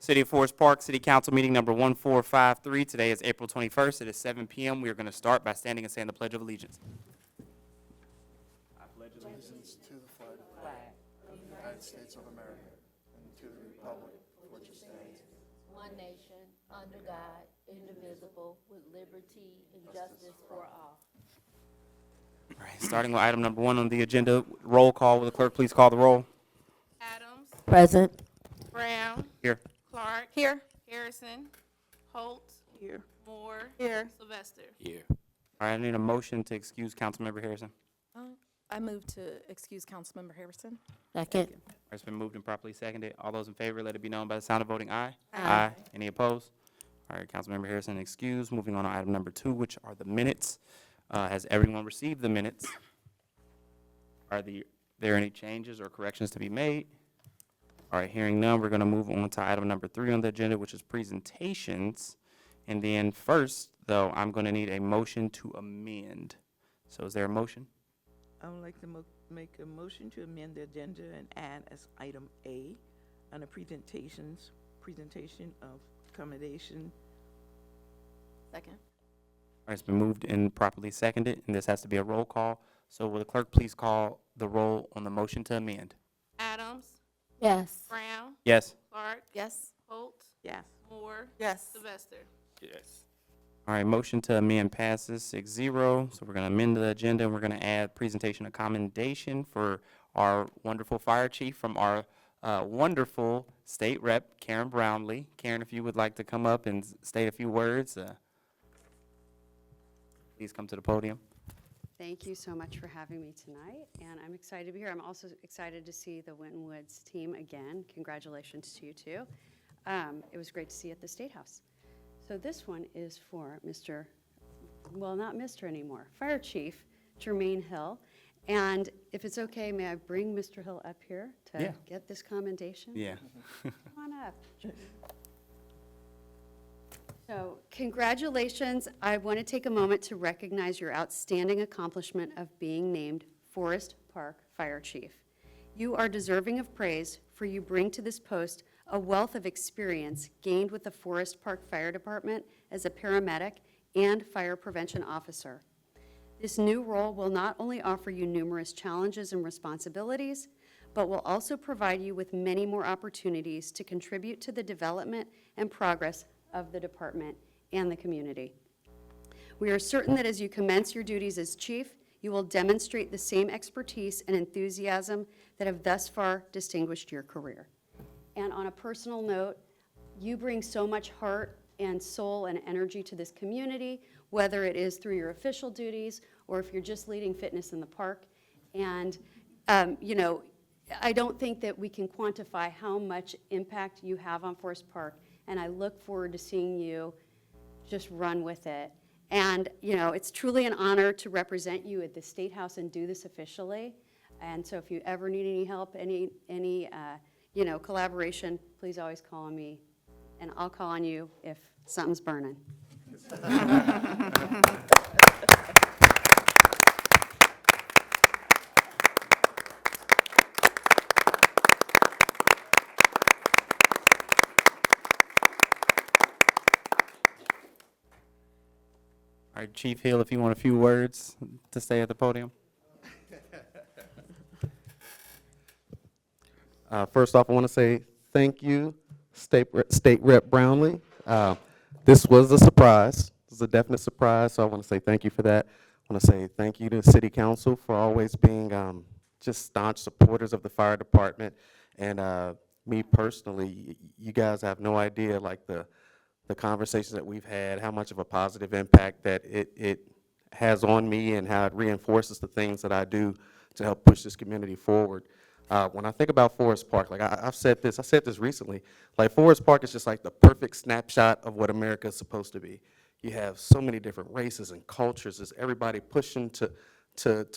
City of Forest Park City Council meeting number 1453. Today is April 21st. It is 7 p.m. We are going to start by standing and saying the Pledge of Allegiance. I pledge allegiance to the flag of the United States of America and to the republic for which it stands, one nation, under God, indivisible, with liberty and justice for all. All right, starting with item number 1 on the agenda, roll call. Will the clerk please call the roll? Adams. Present. Brown. Here. Clark. Here. Harrison. Holt. Here. Moore. Here. Sylvester. Here. All right, I need a motion to excuse Councilmember Harrison. I move to excuse Councilmember Harrison. Second. All right, it's been moved and properly seconded. All those in favor, let it be known by the sound of voting aye. Aye. Any opposed? All right, Councilmember Harrison excused. Moving on to item number 2, which are the minutes. Has everyone received the minutes? Are there any changes or corrections to be made? All right, hearing none, we're going to move on to item number 3 on the agenda, which is presentations. And then first, though, I'm going to need a motion to amend. So is there a motion? I would like to make a motion to amend the agenda and add as item A on the presentation of accommodation. Second. All right, it's been moved and properly seconded, and this has to be a roll call. So will the clerk please call the roll on the motion to amend? Adams. Yes. Brown. Yes. Clark. Yes. Holt. Yes. Moore. Yes. Sylvester. Yes. All right, motion to amend passes 6-0. So we're going to amend the agenda, and we're going to add presentation of commendation for our wonderful fire chief from our wonderful state rep, Karen Brownlee. Karen, if you would like to come up and state a few words, please come to the podium. Thank you so much for having me tonight, and I'm excited to be here. I'm also excited to see the Winton Woods team again. Congratulations to you, too. It was great to see you at the State House. So this one is for Mr., well, not Mr. anymore, Fire Chief Jermaine Hill. And if it's okay, may I bring Mr. Hill up here to get this commendation? Yeah. Come on up. So congratulations. I want to take a moment to recognize your outstanding accomplishment of being named Forest Park Fire Chief. You are deserving of praise, for you bring to this post a wealth of experience gained with the Forest Park Fire Department as a paramedic and fire prevention officer. This new role will not only offer you numerous challenges and responsibilities, but will also provide you with many more opportunities to contribute to the development and progress of the department and the community. We are certain that as you commence your duties as chief, you will demonstrate the same expertise and enthusiasm that have thus far distinguished your career. And on a personal note, you bring so much heart and soul and energy to this community, whether it is through your official duties or if you're just leading fitness in the park. And, you know, I don't think that we can quantify how much impact you have on Forest Park, and I look forward to seeing you just run with it. And, you know, it's truly an honor to represent you at the State House and do this officially. And so if you ever need any help, any you know, collaboration, please always call on me, and I'll call on you if something's burning. All right, Chief Hill, if you want a few words to say at the podium. First off, I want to say thank you, State Rep Brownlee. This was a surprise. It was a definite surprise, so I want to say thank you for that. I want to say thank you to the City Council for always being just staunch supporters of the fire department. And me personally, you guys have no idea, like the conversations that we've had, how much of a positive impact that it has on me and how it reinforces the things that I do to help push this community forward. When I think about Forest Park, like I said this recently, like Forest Park is just like the perfect snapshot of what America is supposed to be. You have so many different races and cultures. There's everybody pushing to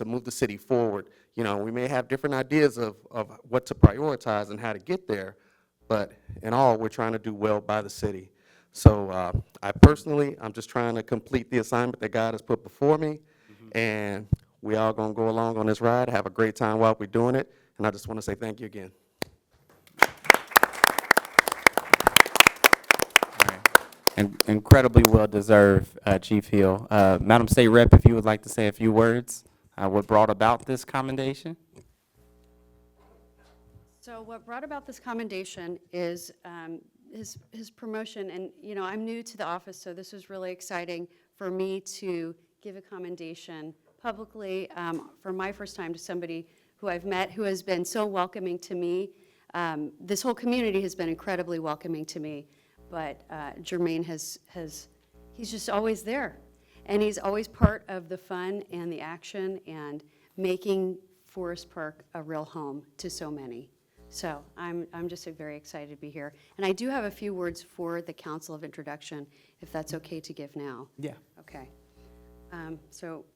move the city forward. You know, we may have different ideas of what to prioritize and how to get there, but in all, we're trying to do well by the city. So I'm just trying to complete the assignment that God has put before me, and we all gonna go along on this ride, have a great time while we're doing it, and I just want to say thank you again. Incredibly well-deserved, Chief Hill. Madam State Rep, if you would like to say a few words, what brought about this commendation? So what brought about this commendation is his promotion, and, you know, I'm new to the office, so this was really exciting for me to give a commendation publicly for my first time to somebody who I've met, who has been so welcoming to me. This whole community has been incredibly welcoming to me, but Jermaine he's just always there. And he's always part of the fun and the action and making Forest Park a real home to so many. So I'm just very excited to be here. And I do have a few words for the Council of Introduction, if that's okay to give now. Yeah. Okay. So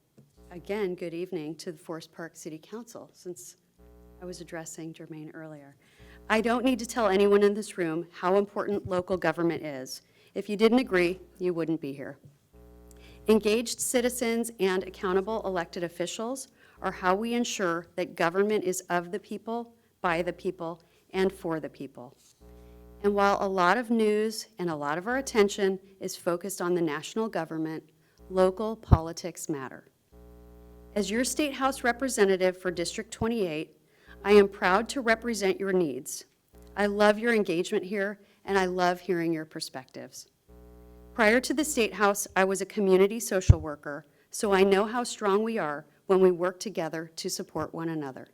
again, good evening to the Forest Park City Council, since I was addressing Jermaine earlier. I don't need to tell anyone in this room how important local government is. If you didn't agree, you wouldn't be here. Engaged citizens and accountable elected officials are how we ensure that government is of the people, by the people, and for the people. And while a lot of news and a lot of our attention is focused on the national government, local politics matter. As your State House representative for District 28, I am proud to represent your needs. I love your engagement here, and I love hearing your perspectives. Prior to the State House, I was a community social worker, so I know how strong we are when we work together to support one another.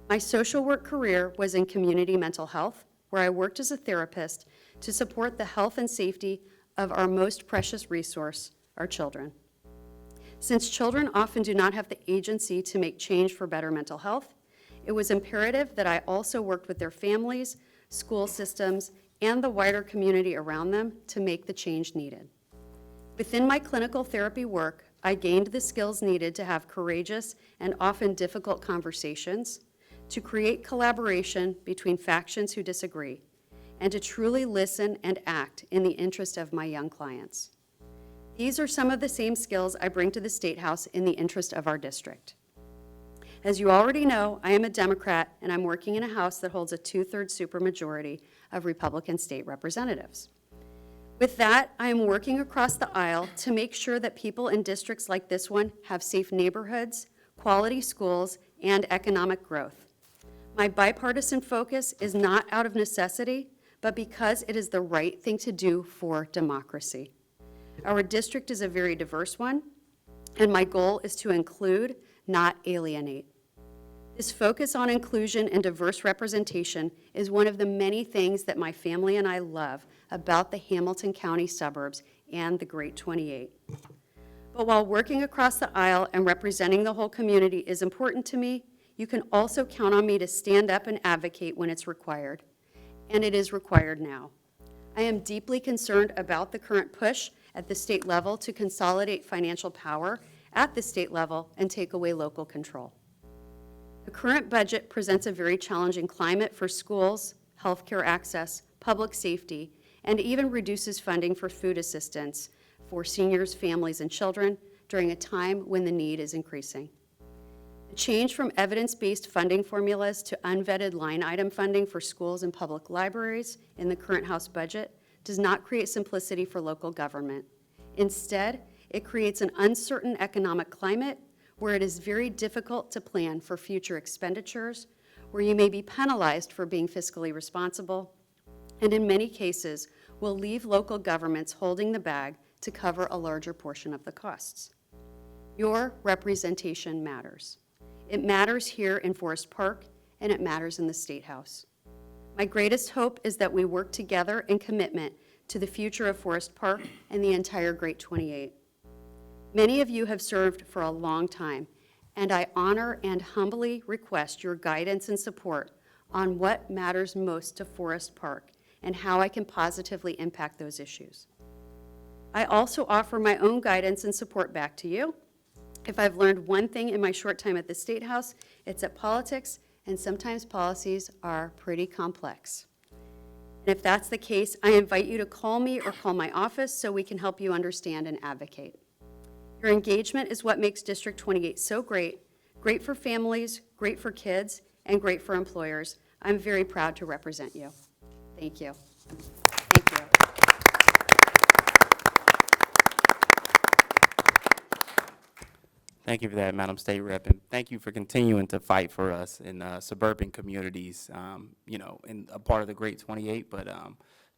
My social work career was in community mental health, where I worked as a therapist to support the health and safety of our most precious resource, our children. Since children often do not have the agency to make change for better mental health, it was imperative that I also worked with their families, school systems, and the wider community around them to make the change needed. Within my clinical therapy work, I gained the skills needed to have courageous and often difficult conversations, to create collaboration between factions who disagree, and to truly listen and act in the interest of my young clients. These are some of the same skills I bring to the State House in the interest of our district. As you already know, I am a Democrat, and I'm working in a House that holds a 2/3 supermajority of Republican state representatives. With that, I am working across the aisle to make sure that people in districts like this one have safe neighborhoods, quality schools, and economic growth. My bipartisan focus is not out of necessity, but because it is the right thing to do for democracy. Our district is a very diverse one, and my goal is to include, not alienate. This focus on inclusion and diverse representation is one of the many things that my family and I love about the Hamilton County suburbs and the Great 28. But while working across the aisle and representing the whole community is important to me, you can also count on me to stand up and advocate when it's required, and it is required now. I am deeply concerned about the current push at the state level to consolidate financial power at the state level and take away local control. The current budget presents a very challenging climate for schools, healthcare access, public safety, and even reduces funding for food assistance for seniors, families, and children during a time when the need is increasing. The change from evidence-based funding formulas to unvetted line item funding for schools and public libraries in the current House budget does not create simplicity for local government. Instead, it creates an uncertain economic climate where it is very difficult to plan for future expenditures, where you may be penalized for being fiscally responsible, and in many cases will leave local governments holding the bag to cover a larger portion of the costs. Your representation matters. It matters here in Forest Park, and it matters in the State House. My greatest hope is that we work together in commitment to the future of Forest Park and the entire Great 28. Many of you have served for a long time, and I honor and humbly request your guidance and support on what matters most to Forest Park and how I can positively impact those issues. I also offer my own guidance and support back to you. If I've learned one thing in my short time at the State House, it's that politics and sometimes policies are pretty complex. And if that's the case, I invite you to call me or call my office so we can help you understand and advocate. Your engagement is what makes District 28 so great, great for families, great for kids, and great for employers. I'm very proud to represent you. Thank you. Thank you. Thank you for that, Madam State Rep, and thank you for continuing to fight for us in suburban communities, you know, in a part of the Great 28, but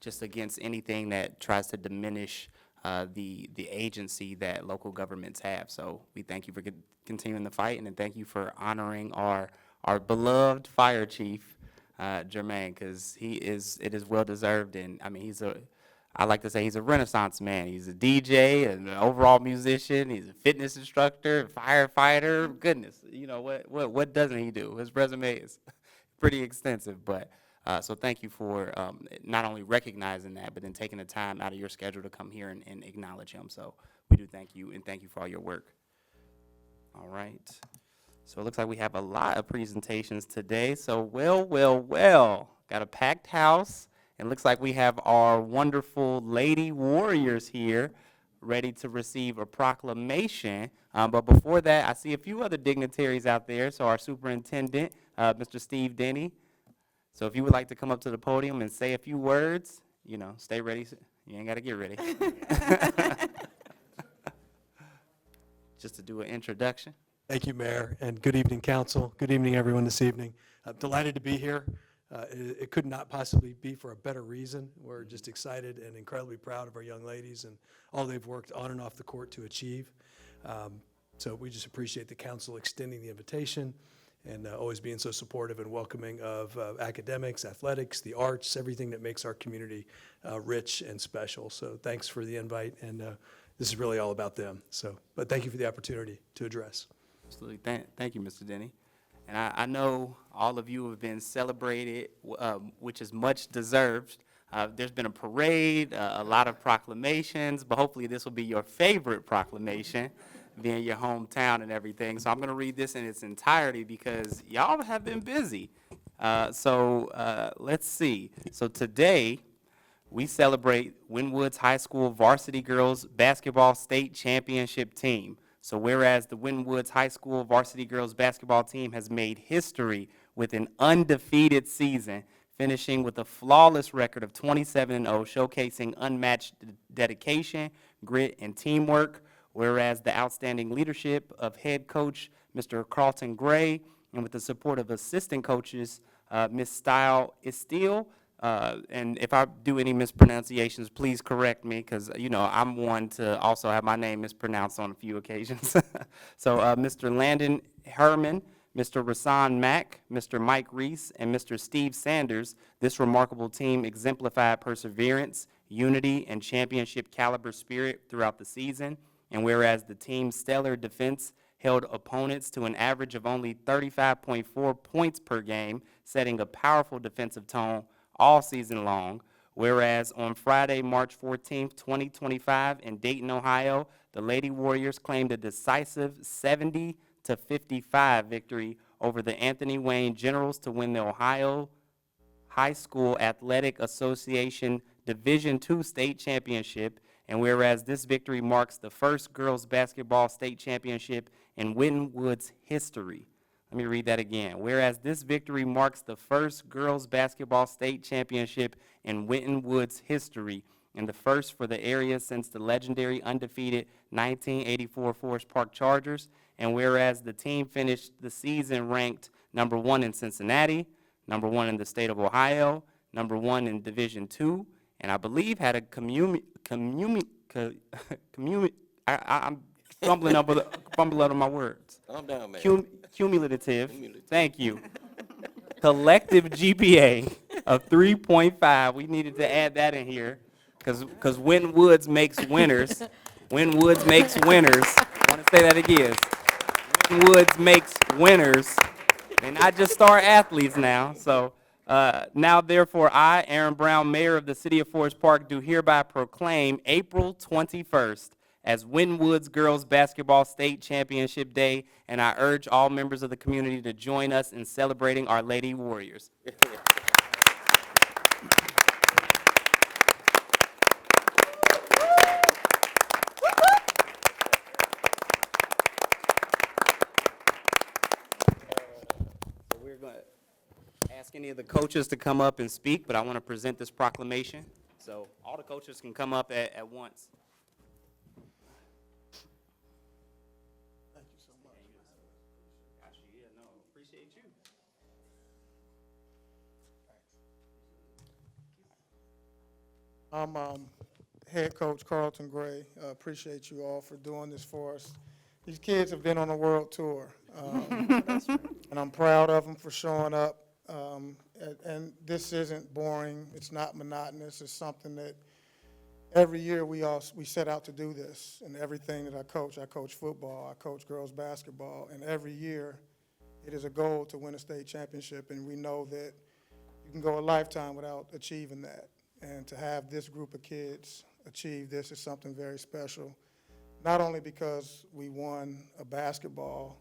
just against anything that tries to diminish the agency that local governments have. So we thank you for continuing the fight, and then thank you for honoring our beloved fire chief, Jermaine, because it is well deserved, and I mean, I like to say he's a Renaissance man. He's a DJ, an overall musician. He's a fitness instructor, firefighter. Goodness, you know what doesn't he do? His resume is pretty extensive. But so thank you for not only recognizing that, but then taking the time out of your schedule to come here and acknowledge him. So we do thank you, and thank you for all your work. All right. So it looks like we have a lot of presentations today. So well, got a packed house. It looks like we have our wonderful Lady Warriors here ready to receive a proclamation. But before that, I see a few other dignitaries out there. So our superintendent, Mr. Steve Denny. So if you would like to come up to the podium and say a few words, you know, stay ready. You ain't got to get ready. Just to do an introduction. Thank you, Mayor, and good evening, Council. Good evening, everyone, this evening. I'm delighted to be here. It could not possibly be for a better reason. We're just excited and incredibly proud of our young ladies and all they've worked on and off the court to achieve. So we just appreciate the council extending the invitation and always being so supportive and welcoming of academics, athletics, the arts, everything that makes our community rich and special. So thanks for the invite, and this is really all about them. So, but thank you for the opportunity to address. Absolutely. Thank you, Mr. Denny. And I know all of you have been celebrated, which is much deserved. There's been a parade, a lot of proclamations, but hopefully this will be your favorite proclamation, being your hometown and everything. So I'm going to read this in its entirety because y'all have been busy. So let's see. So today we celebrate Winton Woods High School Varsity Girls Basketball State Championship Team. So whereas the Winton Woods High School Varsity Girls Basketball team has made history with an undefeated season, finishing with a flawless record of 27-0, showcasing unmatched dedication, grit, and teamwork, whereas the outstanding leadership of head coach Mr. Carlton Gray, and with the support of assistant coaches, Ms. Style Estill, and if I do any mispronunciations, please correct me, because, you know, I'm one to also have my name mispronounced on a few occasions. So Mr. Landon Herman, Mr. Rasan Mack, Mr. Mike Reese, and Mr. Steve Sanders, this remarkable team exemplified perseverance, unity, and championship caliber spirit throughout the season. And whereas the team's stellar defense held opponents to an average of only 35.4 points per game, setting a powerful defensive tone all season long, whereas on Friday, March 14th, 2025, in Dayton, Ohio, the Lady Warriors claimed a decisive 70-55 victory over the Anthony Wayne Generals to win the Ohio High School Athletic Association Division II State Championship, and whereas this victory marks the first girls basketball state championship in Winton Woods history. Let me read that again. Whereas this victory marks the first girls basketball state championship in Winton Woods history and the first for the area since the legendary undefeated 1984 Forest Park Chargers. And whereas the team finished the season ranked #1 in Cincinnati, #1 in the state of Ohio, #1 in Division II, and I believe had a I'm fumbling over my words. Calm down, man. Cumulative, thank you, collective GPA of 3.5. We needed to add that in here because Winton Woods makes winners. Winton Woods makes winners. I want to say that again. Winton Woods makes winners, and not just star athletes now. So now, therefore, I, Aaron Brown, Mayor of the City of Forest Park, do hereby proclaim April 21st as Winton Woods Girls Basketball State Championship Day, and I urge all members of the community to join us in celebrating our Lady Warriors. So we're going to ask any of the coaches to come up and speak, but I want to present this proclamation. So all the coaches can come up at once. Thank you so I'm head coach Carlton Gray. Appreciate you all for doing this for us. These kids have been on a world tour, and I'm proud of them for showing up. And this isn't boring. It's not monotonous. It's something that every year we set out to do this. And everything that I coach football, I coach girls basketball, and every year it is a goal to win a state championship. And we know that you can go a lifetime without achieving that. And to have this group of kids achieve this is something very special, not only because we won a basketball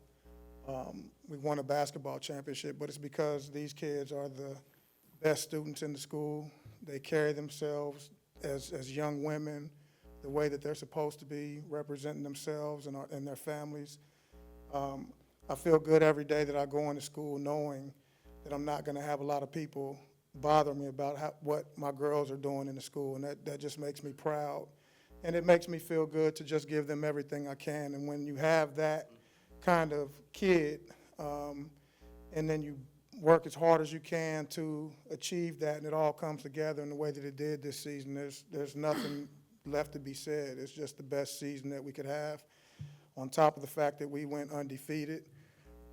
championship, but it's because these kids are the best students in the school. They carry themselves as young women the way that they're supposed to be, representing themselves and their families. I feel good every day that I go into school knowing that I'm not going to have a lot of people bother me about what my girls are doing in the school, and that just makes me proud. And it makes me feel good to just give them everything I can. And when you have that kind of kid, and then you work as hard as you can to achieve that, and it all comes together in the way that it did this season, there's nothing left to be said. It's just the best season that we could have, on top of the fact that we went undefeated,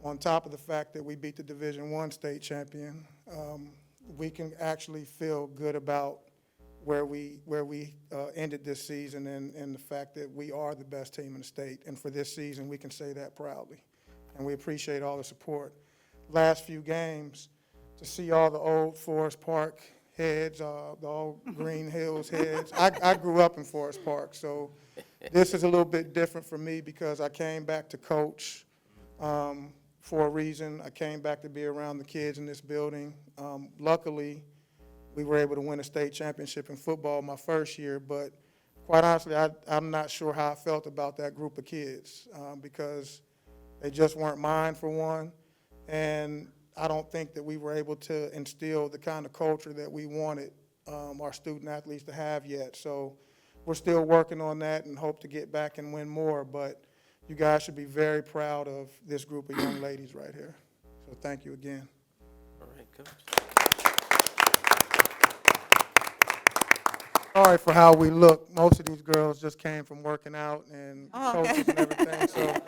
on top of the fact that we beat the Division I state champion. We can actually feel good about where we ended this season, and the fact that we are the best team in the state. And for this season, we can say that proudly. And we appreciate all the support. Last few games, to see all the old Forest Park heads, the old Green Hills heads. I grew up in Forest Park, so this is a little bit different for me because I came back to coach for a reason. I came back to be around the kids in this building. Luckily, we were able to win a state championship in football my first year, but quite honestly, I'm not sure how I felt about that group of kids because they just weren't mine, for one, and I don't think that we were able to instill the kind of culture that we wanted our student athletes to have yet. So we're still working on that and hope to get back and win more, but you guys should be very proud of this group of young ladies right here. So thank you again. All right, Coach. Sorry for how we look. Most of these girls just came from working out and coaches and everything. So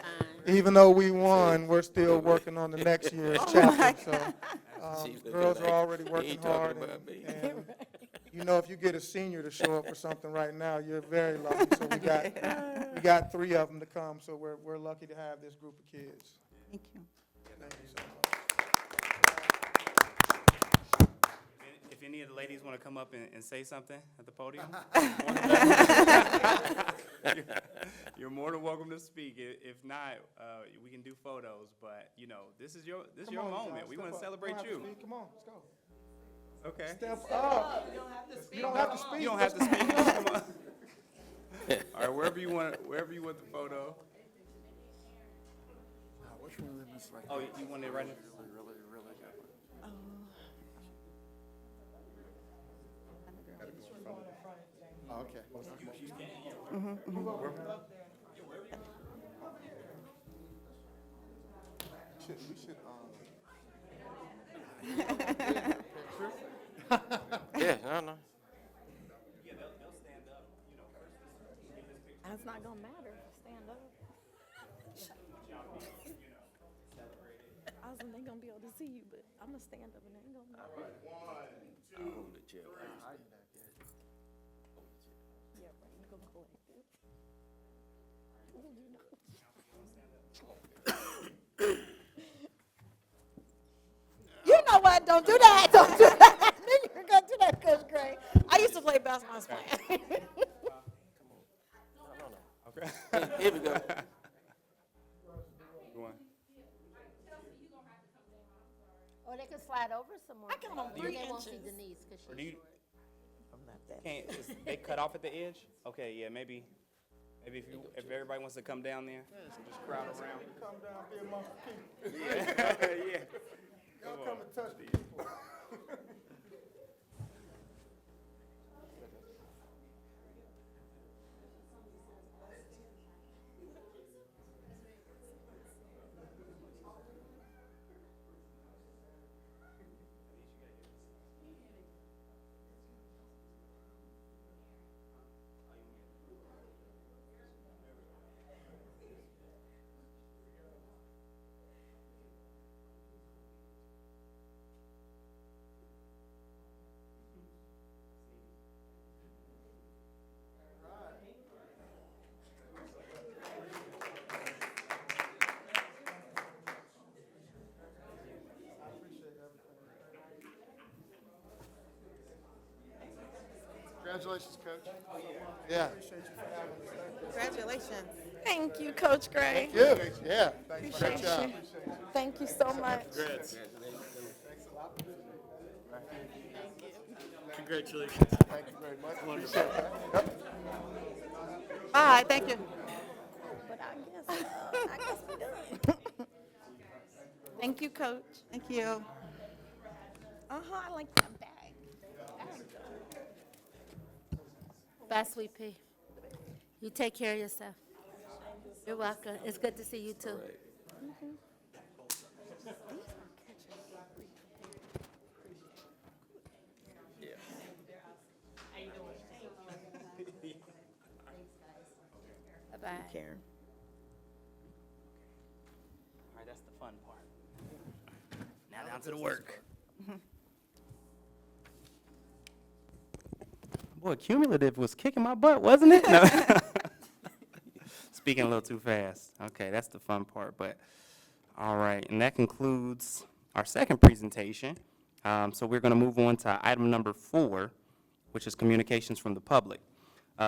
even though we won, we're still working on the next year's chapter. So girls are already working hard. And you know, if you get a senior to show up for something right now, you're very lucky. So we got 3 of them to come. So we're lucky to have this group of kids. Thank you. Thank you so much. If any of the ladies want to come up and say something at the podium, you're more than welcome to speak. If not, we can do photos. But you know, this is your moment. John, We want to step up. celebrate you. Come on, let's go. Okay. Step up. You don't have to speak. You don't have to speak. You don't have to speak. Come on. All right, wherever you want the photo. Which one of them is like? Oh, you want it right now? Really good. Oh, okay. We should Yeah, no. It's not gonna matter if I stand up. I was they gonna be able to see you, but I'm gonna stand up and they ain't gonna matter. Hold the chair. Yeah, right, you gonna go like this. You know what? Don't do that. Don't do that. You're gonna do that, Coach Gray. I used to play basketball. I was playing. Okay. Here we go. Go on. Or they can slide over some more. I got on Then 3 they won't see inches. Denise because Or she's do you I'm not that. they cut off at the edge? Okay, yeah, maybe if everybody wants to come down there, just crowd around. come down, be amongst the people. Yeah, yeah. Y'all come and touch the people. Congratulations, Coach. Yeah. Congratulations. Thank you, Coach Gray. Thank you. Yeah. Appreciate you. Thank you so much. Congratulations. Thank you very much. Appreciate that. Yep. Bye, thank you. But I guess we're done. Thank you, Coach. Thank you. I like that bag. Bye, Sweet Pea. You take care of yourself. You're welcome. It's good to see you too. Bye-bye. Karen. All right, that's the fun part. Now down to the work. Boy, cumulative was kicking my butt, wasn't it? No. Speaking a little too fast. Okay, that's the fun part, but, all right, and that concludes our second presentation. So we're gonna move on to item number 4, which is communications from the public.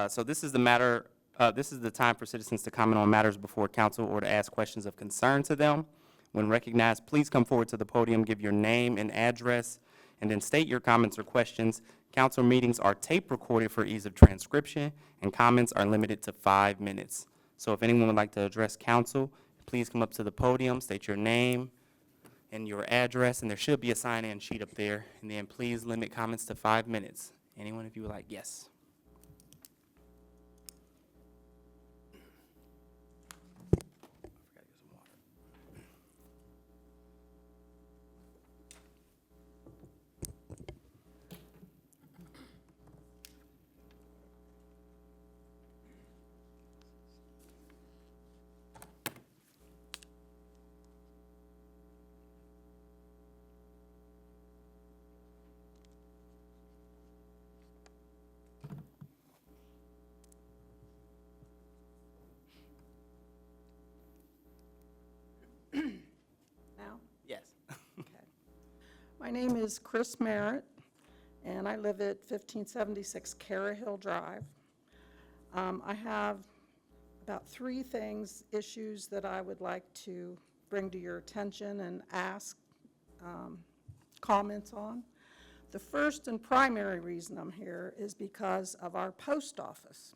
So this is the time for citizens to comment on matters before council or to ask questions of concern to them. When recognized, please come forward to the podium, give your name and address, and then state your comments or questions. Council meetings are tape recorded for ease of transcription, and comments are limited to 5 minutes. So if anyone would like to address council, please come up to the podium, state your name and your address, and there should be a sign-in sheet up there. And then please limit comments to 5 minutes. Anyone, if you would like? Yes. Now? Yes. My name is Chris Merritt, and I live at 1576 Cara Hill Drive. I have about 3 issues that I would like to bring to your attention and ask comments on. The first and primary reason I'm here is because of our post office.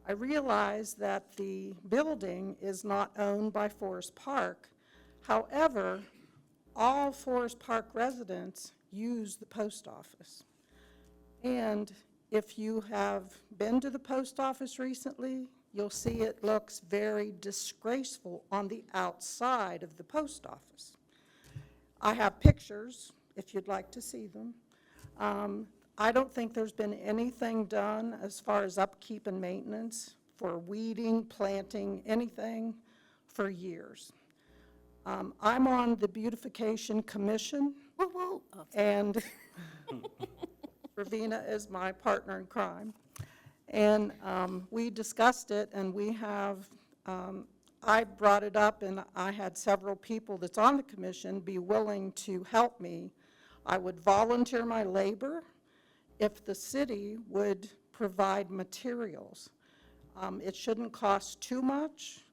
I realize that the building is not owned by Forest Park. However, all Forest Park residents use the post office. And if you have been to the post office recently, you'll see it looks very disgraceful on the outside of the post office. I have pictures, if you'd like to see them. I don't think there's been anything done as far as upkeep and maintenance for weeding, planting, anything for years. I'm on the Beautification Commission, and Ravina is my partner in crime. And we discussed it, and we have, I brought it up, and I had several people that's on the commission be willing to help me. I would volunteer my labor if the city would provide materials. It shouldn't cost too much.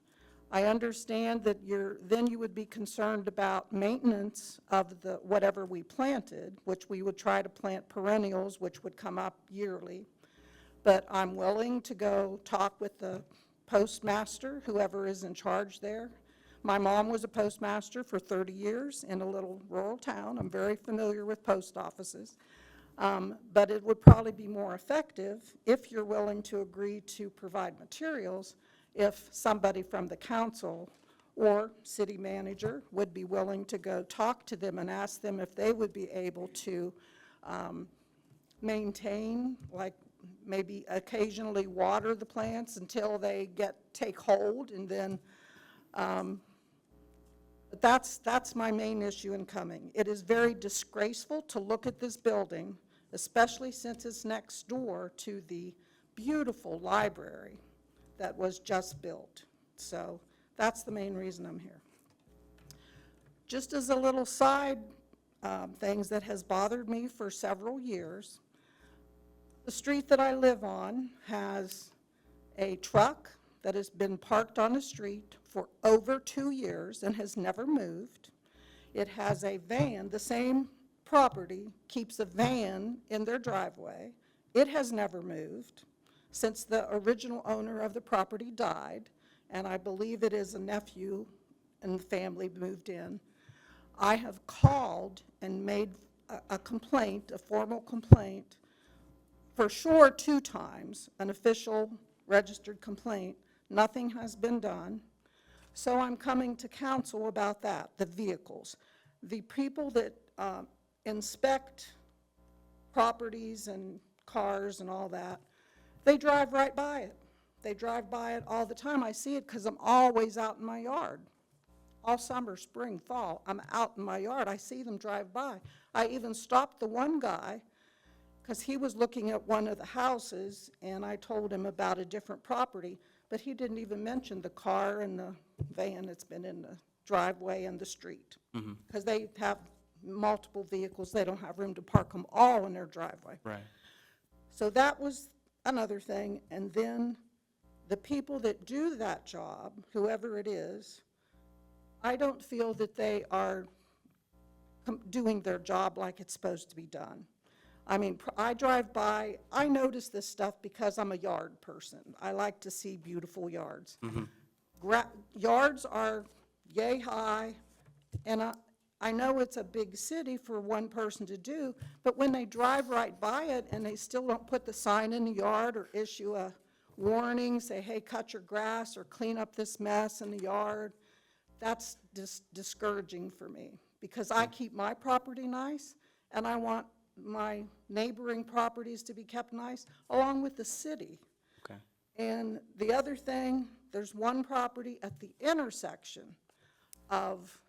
I understand that then you would be concerned about maintenance of the whatever we planted, which we would try to plant perennials, which would come up yearly. But I'm willing to go talk with the postmaster, whoever is in charge there. My mom was a postmaster for 30 years in a little rural town. I'm very familiar with post offices. But it would probably be more effective if you're willing to agree to provide materials if somebody from the council or city manager would be willing to go talk to them and ask them if they would be able to maintain, like maybe occasionally water the plants until they take hold, and then but that's my main issue in coming. It is very disgraceful to look at this building, especially since it's next door to the beautiful library that was just built. So that's the main reason I'm here. Just as a little side things that has bothered me for several years, The street that I live on has a truck that has been parked on the street for over 2 years and has never moved. It has a van, the same property keeps a van in their driveway. It has never moved since the original owner of the property died, and I believe it is a nephew and the family moved in. I have called and made a complaint, a formal complaint, for sure 2 times, an official registered complaint. Nothing has been done. So I'm coming to council about that, the vehicles. The people that inspect properties and cars and all that, they drive right by it. They drive by it all the time. I see it because I'm always out in my yard. All summer, spring, fall, I'm out in my yard. I see them drive by. I even stopped the one guy because he was looking at one of the houses, and I told him about a different property, but he didn't even mention the car and the van that's been in the driveway and the street. Because they have multiple vehicles. They don't have room to park them all in their driveway. Right. So that was another thing. And then the people that do that job, whoever it is, I don't feel that they are doing their job like it's supposed to be done. I mean, I drive by, I notice this stuff because I'm a yard person. I like to see beautiful yards. Yards are yay high, and I know it's a big city for one person to do, but when they drive right by it and they still don't put the sign in the yard or issue a warning, say, hey, cut your grass or clean up this mess in the yard, that's discouraging for me, because I keep my property nice, and I want my neighboring properties to be kept nice, along with the city. Okay. And the other thing, there's one property at the intersection of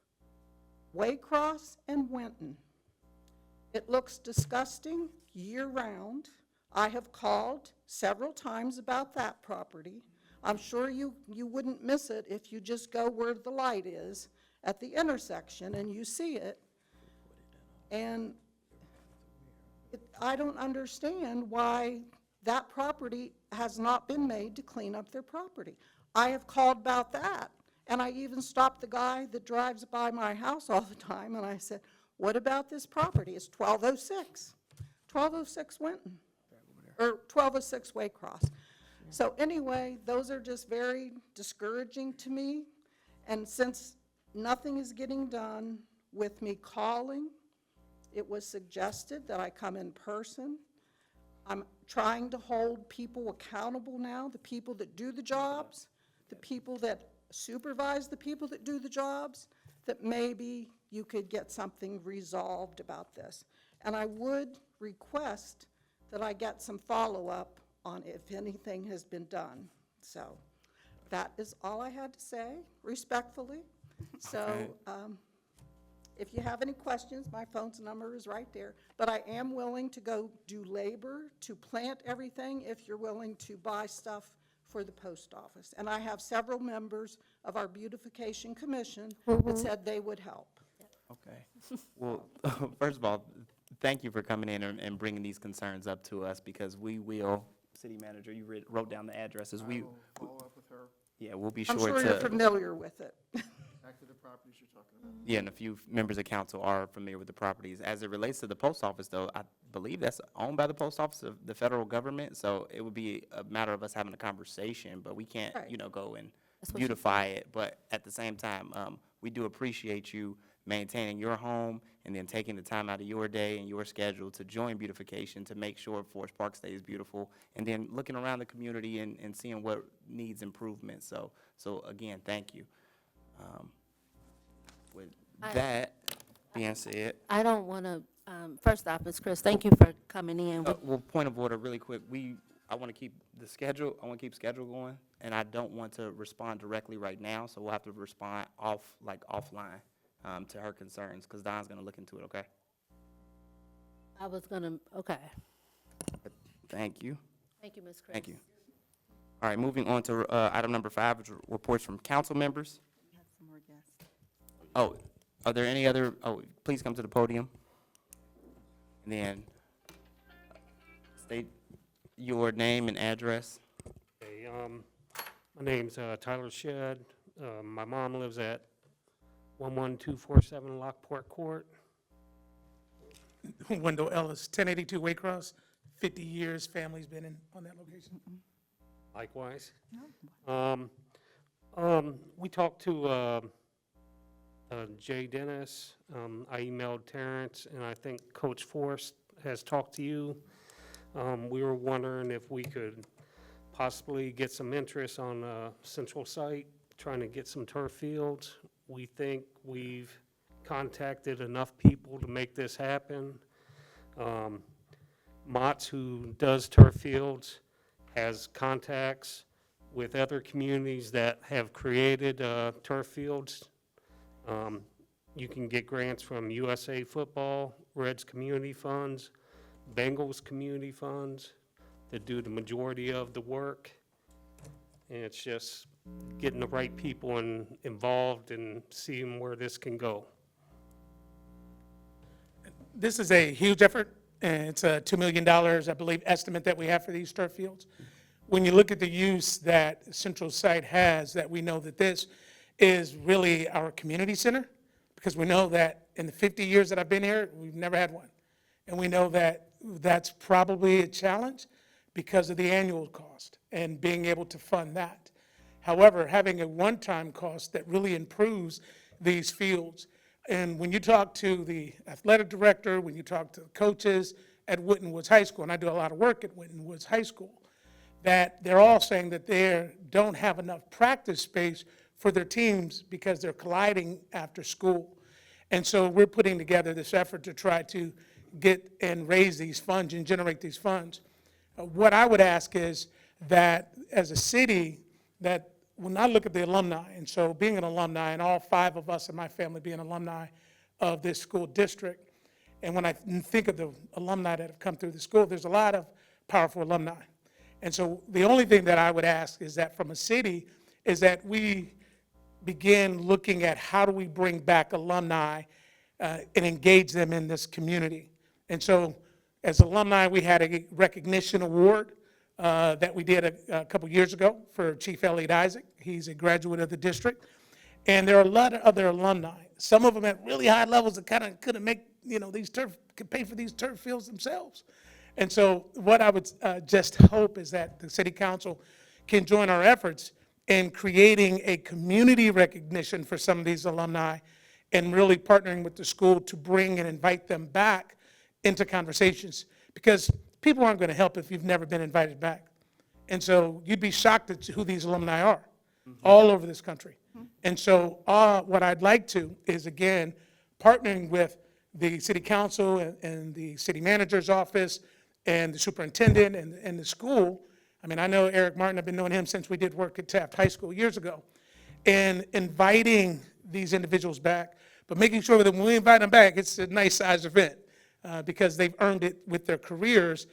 Waycross and Winton. It looks disgusting year-round. I have called several times about that property. I'm sure you wouldn't miss it if you just go where the light is at the intersection and you see it. And I don't understand why that property has not been made to clean up their property. I have called about that, and I even stopped the guy that drives by my house all the time, and I said, what about this property? It's 1206 Winton, or 1206 Waycross. So anyway, those are just very discouraging to me, and since nothing is getting done with me calling, it was suggested that I come in person. I'm trying to hold people accountable now, the people that do the jobs, the people that supervise the people that do the jobs, that maybe you could get something resolved about this. And I would request that I get some follow-up on if anything has been done. So that is all I had to say, respectfully. So if you have any questions, my phone number is right there. But I am willing to go do labor to plant everything if you're willing to buy stuff for the post office. And I have several members of our beautification commission that said they would help. Okay. Well, first of all, thank you for coming in and bringing these concerns up to us, because we will, city manager, you wrote down the addresses. We will follow up with her. Yeah, we'll be I'm sure sure to. you're familiar with it. Back to the properties you're talking about. Yeah, and a few members of council are familiar with the properties. As it relates to the post office, though, I believe that's owned by the post office of the federal government, so it would be a matter of us having a conversation, but we can't, Right. go and beautify it. But at the same time, we do appreciate you maintaining your home and then taking the time out of your day and your schedule to join beautification to make sure Forest Park stays beautiful, and then looking around the community and seeing what needs improvement. So again, thank you. With that being said, I don't want to, first off, Ms. Chris, thank you for coming in. well, point of order, really quick. I want to keep the schedule. I want to keep schedule going, and I don't want to respond directly right now. So we'll have to respond offline to her concerns, because Don's going to look into it. Okay. I was going to, okay. But thank you. Thank you, Ms. Chris. Thank you. All right, moving on to item number 5, which are reports from council members. Oh, are there any other, please come to the podium. And then state your name and address? Okay, my name's Tyler Shedd. My mom lives at 11247 Lockport Court. Wendell Ellis, 1082 Waycross, 50 years, family's been on that location. Likewise. We talked to Jay Dennis. I emailed Terrence, and I think Coach Forrest has talked to you. We were wondering if we could possibly get some interest on Central Site, trying to get some turf fields. We think we've contacted enough people to make this happen. Mott's, who does turf fields, has contacts with other communities that have created turf fields. You can get grants from USA Football, Reds Community Funds, Bengals Community Funds that do the majority of the work. And it's just getting the right people involved and seeing where this can go. This is a huge effort, and it's a $2 million, I believe, estimate that we have for these turf fields. When you look at the use that Central Site has, that we know that this is really our community center, because we know that in the 50 years that I've been here, we've never had one. And we know that that's probably a challenge because of the annual cost and being able to fund that. However, having a one-time cost that really improves these fields. And when you talk to the athletic director, when you talk to the coaches at Winton Woods High School, and I do a lot of work at Winton Woods High School, that they're all saying that they don't have enough practice space for their teams because they're colliding after school. And so we're putting together this effort to try to get and raise these funds and generate these funds. What I would ask is that as a city, that when I look at the alumni, and so being an alumni, and all 5 of us in my family being alumni of this school district, and when I think of the alumni that have come through the school, there's a lot of powerful alumni. And so the only thing that I would ask is that from a city is that we begin looking at how do we bring back alumni and engage them in this community. And so as alumni, we had a recognition award that we did a couple years ago for Chief Elliot Isaac. He's a graduate of the district. And there are a lot of other alumni, some of them at really high levels that kind of couldn't make, could pay for these turf fields themselves. And so what I would just hope is that the city council can join our efforts in creating a community recognition for some of these alumni and really partnering with the school to bring and invite them back into conversations, because people aren't going to help if you've never been invited back. And so you'd be shocked at who these alumni are all over this country. And so what I'd like to is, again, partnering with the city council and the city manager's office and the superintendent and the school. I mean, I know Eric Martin, I've been knowing him since we did work at Taft High School years ago, and inviting these individuals back, but making sure that when we invite them back, it's a nice sized event because they've earned it with their careers.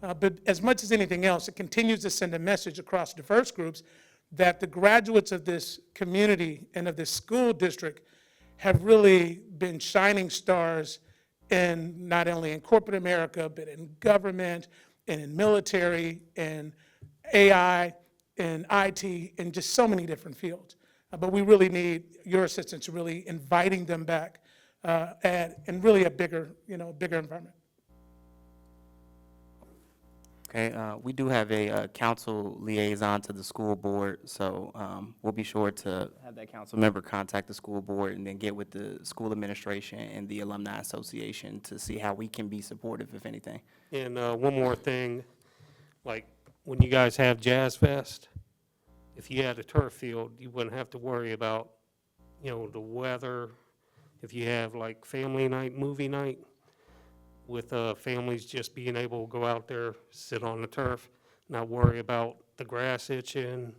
But as much as anything else, it continues to send a message across diverse groups that the graduates of this community and of this school district have really been shining stars in not only in corporate America, but in government and in military and AI and IT and just so many different fields. But we really need your assistance in really inviting them back and really a bigger environment. Okay, we do have a council liaison to the school board, so we'll be sure to have that council member contact the school board and then get with the school administration and the alumni association to see how we can be supportive, if anything. And one more thing, like when you guys have Jazz Fest, if you had a turf field, you wouldn't have to worry about, the weather. If you have like family night, movie night, with families just being able to go out there, sit on the turf, not worry about the grass itching,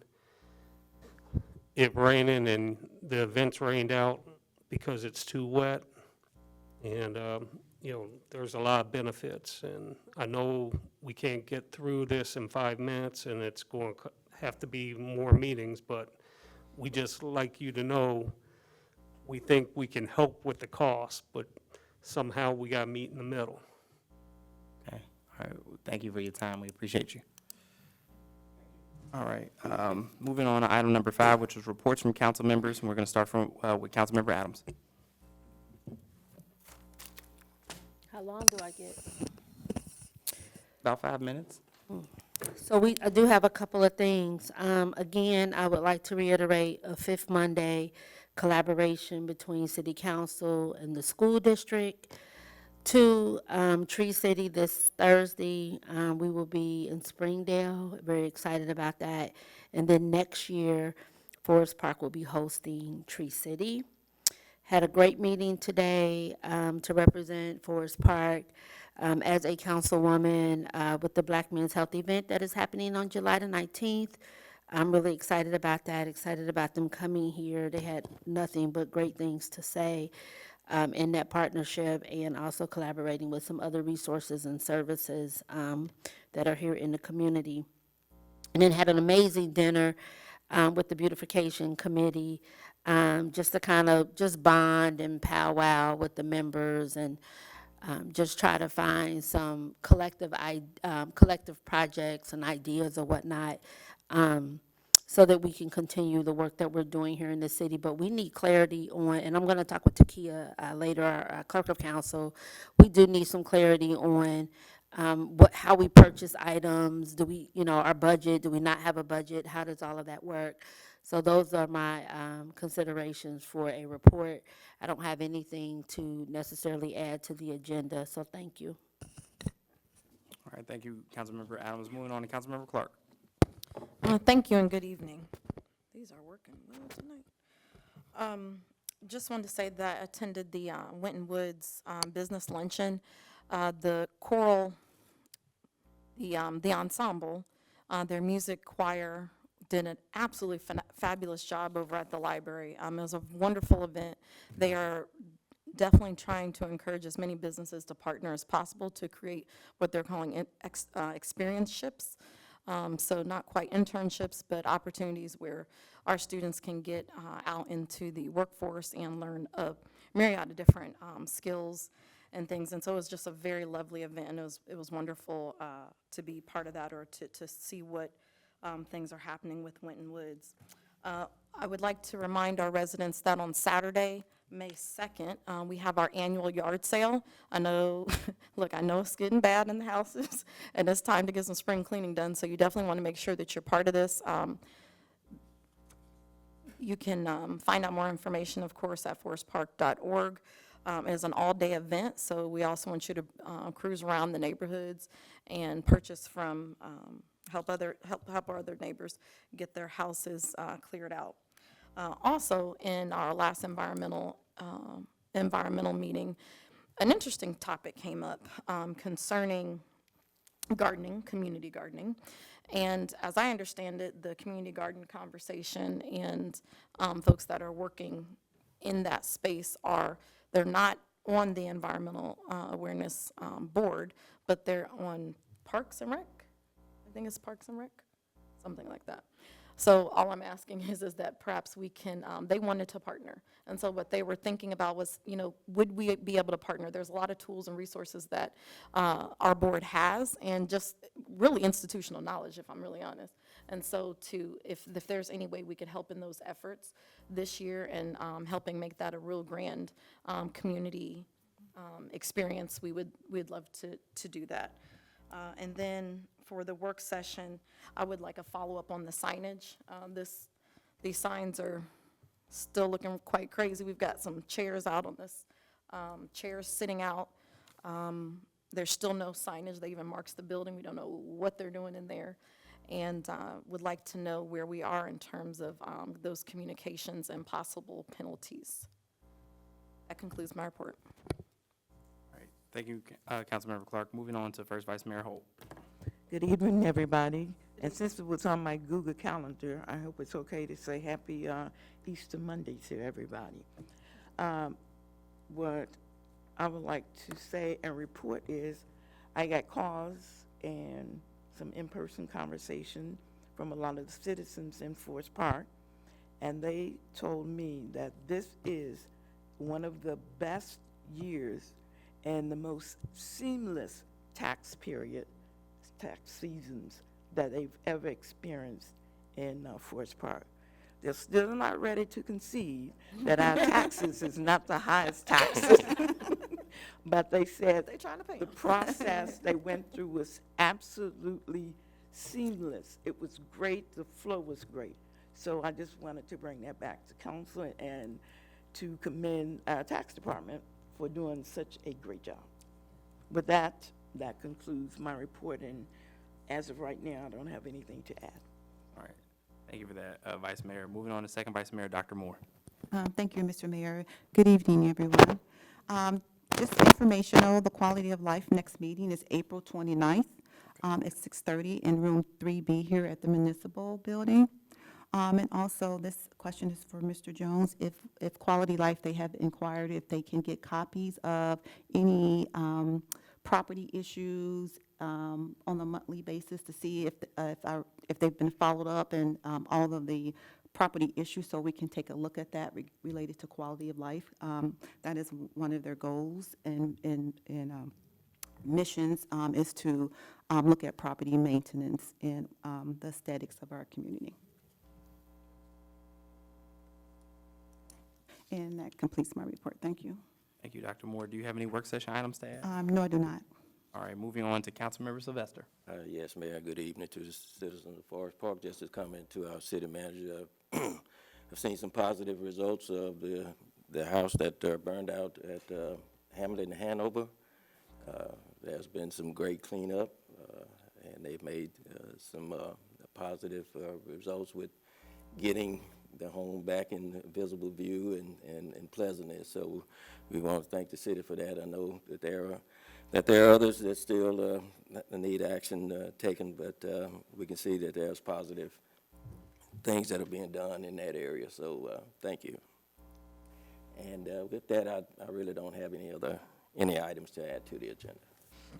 it raining, and the event's rained out because it's too wet. And, there's a lot of benefits. And I know we can't get through this in 5 minutes, and it's going to have to be more meetings, but we just like you to know we think we can help with the cost, but somehow we got to meet in the middle. Okay, all right, well, thank you for your time, we appreciate you. All right, moving on to item number 5, which is reports from council members, and we're going to start with Councilmember Adams. How long do I get? About 5 minutes. So I do have a couple of things. Again, I would like to reiterate a fifth Monday collaboration between City Council and the school district. 2, Tree City this Thursday. We will be in Springdale. Very excited about that. And then next year, Forest Park will be hosting Tree City. Had a great meeting today to represent Forest Park as a councilwoman with the Black Men's Health event that is happening on July the 19th. I'm really excited about that, excited about them coming here. They had nothing but great things to say in that partnership, and also collaborating with some other resources and services that are here in the community. And then had an amazing dinner with the beautification committee, just to kind of just bond and powwow with the members, and just try to find some collective projects and ideas or whatnot, so that we can continue the work that we're doing here in the city. But we need clarity on, and I'm going to talk with Takia later, our clerk of council. We do need some clarity on how we purchase items. Do we, our budget, do we not have a budget? How does all of that work? So those are my considerations for a report. I don't have anything to necessarily add to the agenda, so thank you. All right, thank you, Councilmember Adams. Moving on to Councilmember Clark. Thank you and good evening. These are working well tonight. Just wanted to say that I attended the Winton Woods Business Luncheon. The choral, the ensemble, their music choir did an absolutely fabulous job over at the library. It was a wonderful event. They are definitely trying to encourage as many businesses to partner as possible to create what they're calling experience-ships. So not quite internships, but opportunities where our students can get out into the workforce and learn a myriad of different skills and things. And so it was just a very lovely event, and it was wonderful to be part of that, or to see what things are happening with Winton Woods. I would like to remind our residents that on Saturday, May 2nd, we have our annual yard sale. I know, look, I know it's getting bad in the houses, and it's time to get some spring cleaning done, so you definitely want to make sure that you're part of this. You can find out more information, of course, at forestpark.org. It's an all-day event, so we also want you to cruise around the neighborhoods and purchase from, help our other neighbors get their houses cleared out. Also, in our last environmental meeting, an interesting topic came up concerning gardening, community gardening. And as I understand it, the community garden conversation and folks that are working in that space they're not on the environmental awareness board, but they're on Parks and Rec. I think it's Parks and Rec, something like that. So all I'm asking is that perhaps we can, they wanted to partner. And so what they were thinking about was, would we be able to partner? There's a lot of tools and resources that our board has, and just really institutional knowledge, if I'm really honest. And so if there's any way we could help in those efforts this year, and helping make that a real grand community experience, we'd love to do that. And then for the work session, I would like a follow-up on the signage. These signs are still looking quite crazy. We've got some chairs out on this, chairs sitting out. There's still no signage that even marks the building. We don't know what they're doing in there. And would like to know where we are in terms of those communications and possible penalties. That concludes my report. All right, thank you, Councilmember Clark. Moving on to First Vice Mayor Holt. Good evening, everybody. And since it was on my Google Calendar, I hope it's okay to say happy Easter Monday to everybody. What I would like to say and report is I got calls and some in-person conversation from a lot of the citizens in Forest Park, and they told me that this is one of the best years and the most seamless tax seasons that they've ever experienced in Forest Park. They're still not ready to concede that our taxes is not the highest taxes. But they said the process they went through was absolutely seamless. It was great, the flow was great. So I just wanted to bring that back to council and to commend our tax department for doing such a great job. With that, that concludes my report, and as of right now, I don't have anything to add. All right. Thank you for that, Vice Mayor. Moving on to Second Vice Mayor, Dr. Moore. Thank you, Mr. Mayor. Good evening, everyone. Just informational, the quality of life next meeting is April 29th at 6:30 in room 3B here at the Municipal Building. And also, this question is for Mr. Jones. If Quality Life, they have inquired if they can get copies of any property issues on a monthly basis to see if they've been followed up and all of the property issues, so we can take a look at that related to quality of life. That is one of their goals and missions is to look at property maintenance and the aesthetics of our community. And that completes my report. Thank you. Thank you, Dr. Moore. Do you have any work session items to add? No, I do not. All right, moving on to Councilmember Sylvester. Yes, Mayor, good evening to the citizens of Forest Park. Just to comment to our city manager, I've seen some positive results of the house that burned out at Hamlet and Hanover. There's been some great cleanup, and they've made some positive results with getting the home back in visible view and pleasantness. So we want to thank the city for that. I know that there are others that still need action taken, but we can see that there's positive things that are being done in that area. So thank you. And with that, I really don't have any items to add to the agenda.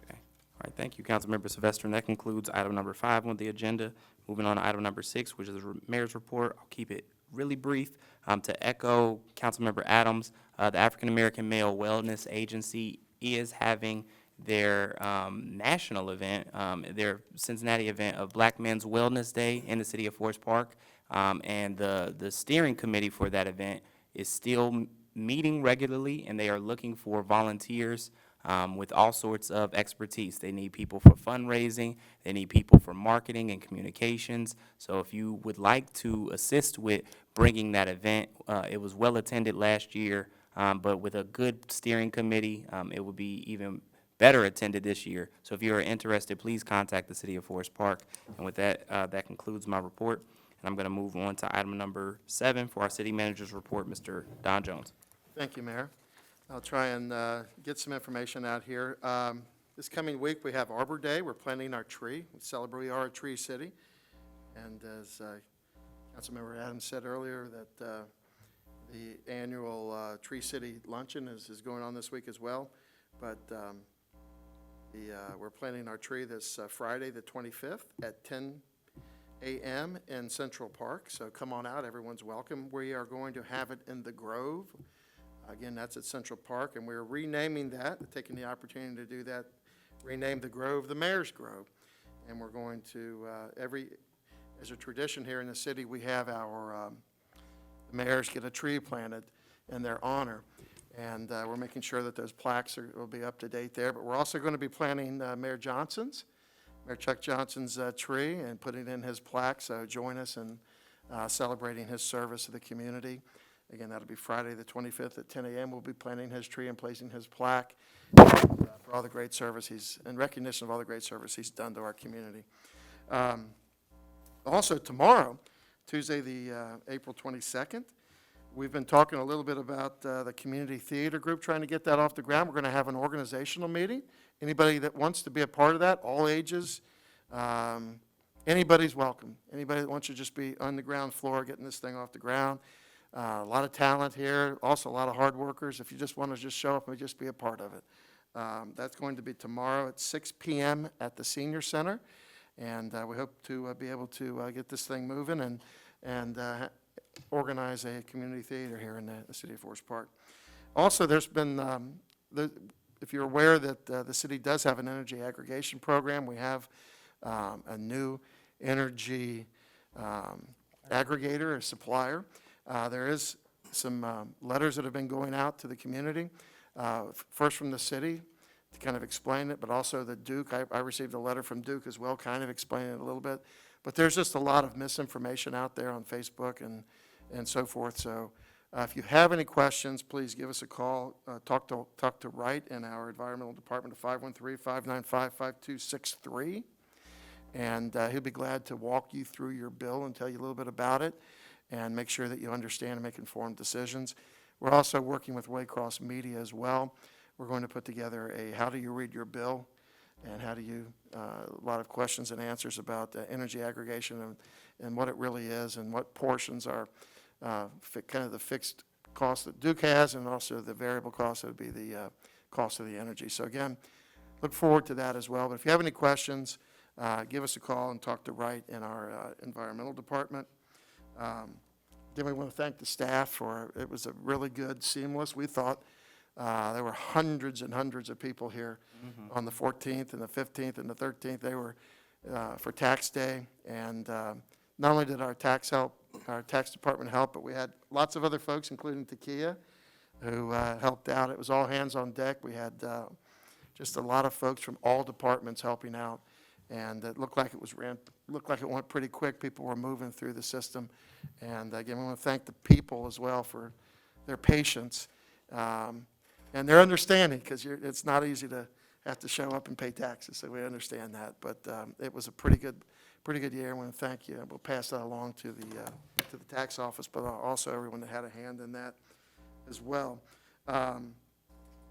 Okay. All right, thank you, Councilmember Sylvester. And that concludes item number 5 on the agenda. Moving on to item number 6, which is the mayor's report. I'll keep it really brief. To echo Councilmember Adams, the African American Male Wellness Agency is having their national event, their Cincinnati event of Black Men's Wellness Day in the city of Forest Park. And the steering committee for that event is still meeting regularly, and they are looking for volunteers with all sorts of expertise. They need people for fundraising, they need people for marketing and communications. So if you would like to assist with bringing that event, it was well attended last year, but with a good steering committee, it will be even better attended this year. So if you are interested, please contact the city of Forest Park. And with that, that concludes my report. And I'm going to move on to item number 7 for our city manager's report, Mr. Don Jones. Thank you, Mayor. I'll try and get some information out here. This coming week, we have Arbor Day. We're planting our tree. We celebrate we are a tree city. And as Councilmember Adams said earlier, that the annual Tree City Luncheon is going on this week as well. But we're planting our tree this Friday, the 25th, at 10 a.m. in Central Park. So come on out. Everyone's welcome. We are going to have it in the Grove. Again, that's at Central Park, and we're renaming that, taking the opportunity to do that, rename the Grove the Mayor's Grove. And we're going to, as a tradition here in the city, we have our mayors get a tree planted in their honor. And we're making sure that those plaques will be up to date there. But we're also going to be planting Mayor Chuck Johnson's tree and putting in his plaque. So join us in celebrating his service to the community. Again, that'll be Friday the 25th at 10 a.m. We'll be planting his tree and placing his plaque for all the great service in recognition of all the great service he's done to our community. Also tomorrow, Tuesday the April 22nd, we've been talking a little bit about the community theater group, trying to get that off the ground. We're going to have an organizational meeting. Anybody that wants to be a part of that, all ages, anybody's welcome. Anybody that wants to just be on the ground floor getting this thing off the ground. A lot of talent here, also a lot of hard workers. If you just want to just show up and just be a part of it. That's going to be tomorrow at 6 p.m. at the Senior Center. And we hope to be able to get this thing moving and organize a community theater here in the city of Forest Park. Also, there's been, if you're aware that the city does have an energy aggregation program, we have a new energy aggregator or supplier. There is some letters that have been going out to the community, first from the city to kind of explain it, but also the Duke. I received a letter from Duke as well, kind of explaining it a little bit. But there's just a lot of misinformation out there on Facebook and so forth. So if you have any questions, please give us a call. Talk to Wright in our environmental department at 513-595-5263. And he'll be glad to walk you through your bill and tell you a little bit about it and make sure that you understand and make informed decisions. We're also working with Waycross Media as well. We're going to put together a how do you read your bill and how do you, a lot of questions and answers about energy aggregation and what it really is and what portions are kind of the fixed cost that Duke has and also the variable cost that would be the cost of the energy. So again, look forward to that as well. But if you have any questions, give us a call and talk to Wright in our environmental department. Then we want to thank the staff for, it was a really good, seamless. We thought there were hundreds and hundreds of people here on the 14th and the 15th and the 13th. They were for tax day. And not only did our tax department help, but we had lots of other folks, including Takia, who helped out. It was all hands on deck. We had just a lot of folks from all departments helping out. And it looked like it went pretty quick. People were moving through the system. And again, we want to thank the people as well for their patience and their understanding, because it's not easy to have to show up and pay taxes. So we understand that. But it was a pretty good year. I want to thank you. We'll pass that along to the tax office, but also everyone that had a hand in that as well.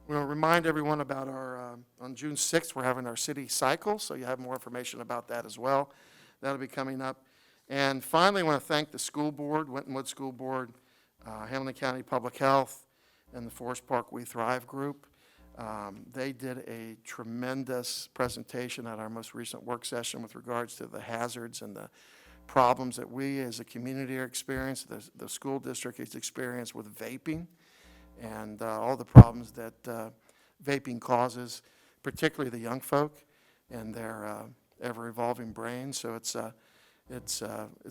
We'll remind everyone about our, on June 6th, we're having our city cycle, so you have more information about that as well. That'll be coming up. And finally, I want to thank the school board, Winton Woods School Board, Hamilton County Public Health, and the Forest Park We Thrive group. They did a tremendous presentation at our most recent work session with regards to the hazards and the problems that we as a community are experiencing, the school district has experienced with vaping, and all the problems that vaping causes, particularly the young folk and their ever-evolving brains. So it's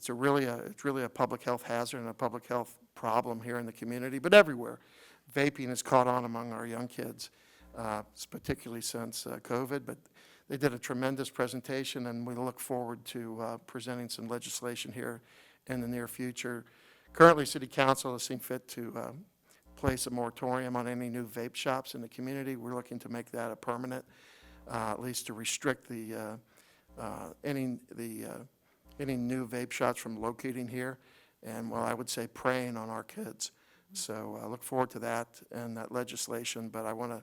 really a public health hazard and a public health problem here in the community, but everywhere. Vaping has caught on among our young kids, particularly since COVID. But they did a tremendous presentation, and we look forward to presenting some legislation here in the near future. Currently, City Council has seen fit to place a moratorium on any new vape shops in the community. We're looking to make that a permanent, at least to restrict any new vape shops from locating here, and well, I would say preying on our kids. So I look forward to that and that legislation. But I want to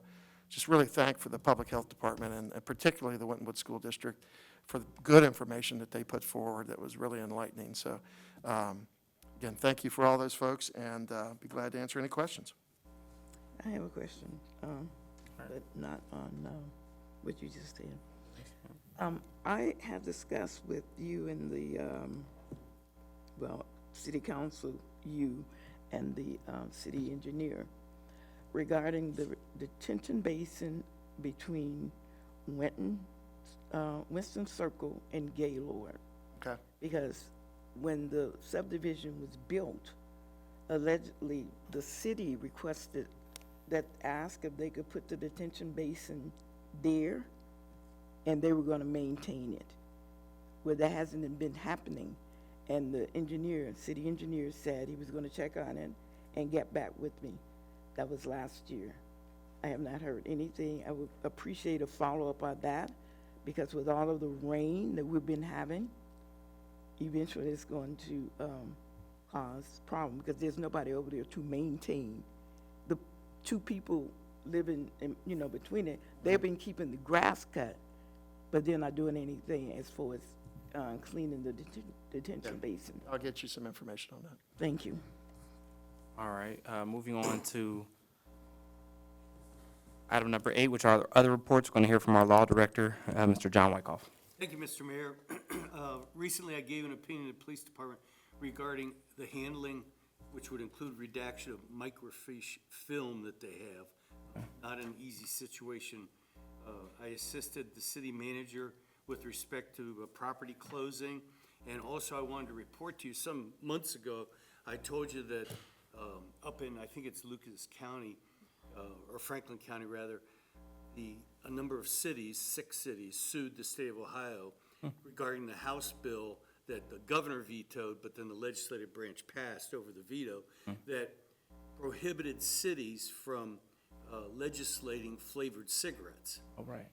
just really thank for the Public Health Department and particularly the Winton Woods School District for the good information that they put forward that was really enlightening. So again, thank you for all those folks, and be glad to answer any questions. I have a question, but not on what you just said. I have discussed with you and the, City Council, you and the city engineer regarding the detention basin between Winston Circle and Gaylord. Okay. Because when the subdivision was built, allegedly the city requested asked if they could put the detention basin there, and they were going to maintain it. Well, that hasn't been happening, and the city engineer said he was going to check on it and get back with me. That was last year. I have not heard anything. I would appreciate a follow-up on that, because with all of the rain that we've been having, eventually it's going to cause problems, because there's nobody over there to maintain. The two people living in, between it, they've been keeping the grass cut, but they're not doing anything as far as cleaning the detention basin. I'll get you some information on that. Thank you. All right, moving on to item number 8, which are other reports. We're going to hear from our law director, Mr. John Wyckoff. Thank you, Mr. Mayor. Recently, I gave an opinion to the police department regarding the handling, which would include redaction of microfiche film that they have. Not an easy situation. I assisted the city manager with respect to property closing And also, I wanted to report to you, some months ago, I told you that up in, I think it's Lucas County, or Franklin County, rather, a number of cities, 6 cities, sued the state of Ohio regarding the House bill that the governor vetoed, but then the legislative branch passed over the veto, that prohibited cities from legislating flavored cigarettes. All right.